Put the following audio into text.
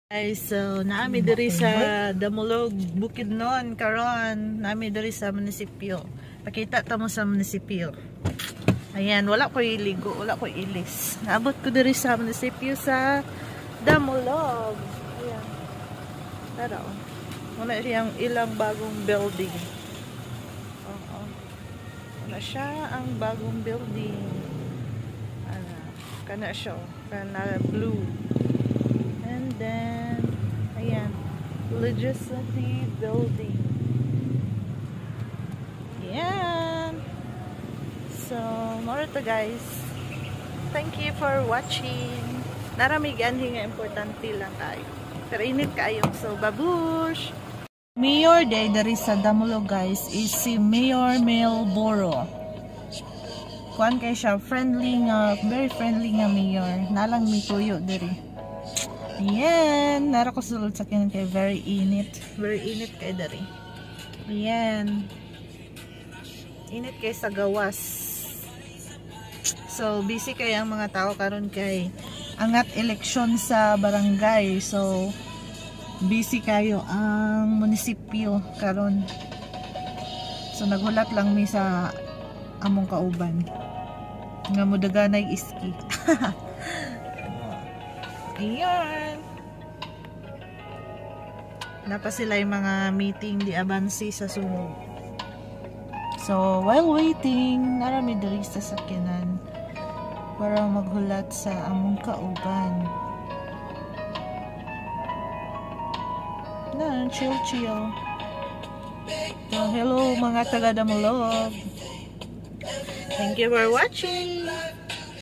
Guys, so naami diri sa Damulog, Bukidnon karon, naami diri sa munisipyo. Pakita ta mo sa munisipyo. Ayan, wala ko iligo, wala ko ilis. Naabot ko diri sa munisipyo sa Damulog. Ayan. Tara. Wala siyang ilang bagong building. Oo. Wala siya ang bagong building. Ano, kana siya, kana blue. And then, ayan, Legislative Building. Ayan. So, more to guys. Thank you for watching. Naramigan nga importante lang tayo. Pero init kayo. So, babush! Mayor day dari sa Damulog guys is si Mayor Mel Boro. Kuan kay siya, friendly nga, very friendly nga mayor. Nalang may tuyo diri. Ayan, nara ko sulod sa kinan kay very init kay dari. Ayan, init kay sa gawas. So busy kay ang mga tao karon kay angat eleksyon sa barangay. So busy kayo ang munisipyo karon. So naghulat lang mi sa among kauban nga mudaganay iski. Ayan. Napa sila yung mga meeting di abansi sa sunod. So, while waiting, narami diri sa sakyanan para maghulat sa among kauban. Na, chill. So, hello mga taga Damulog. Thank you for watching.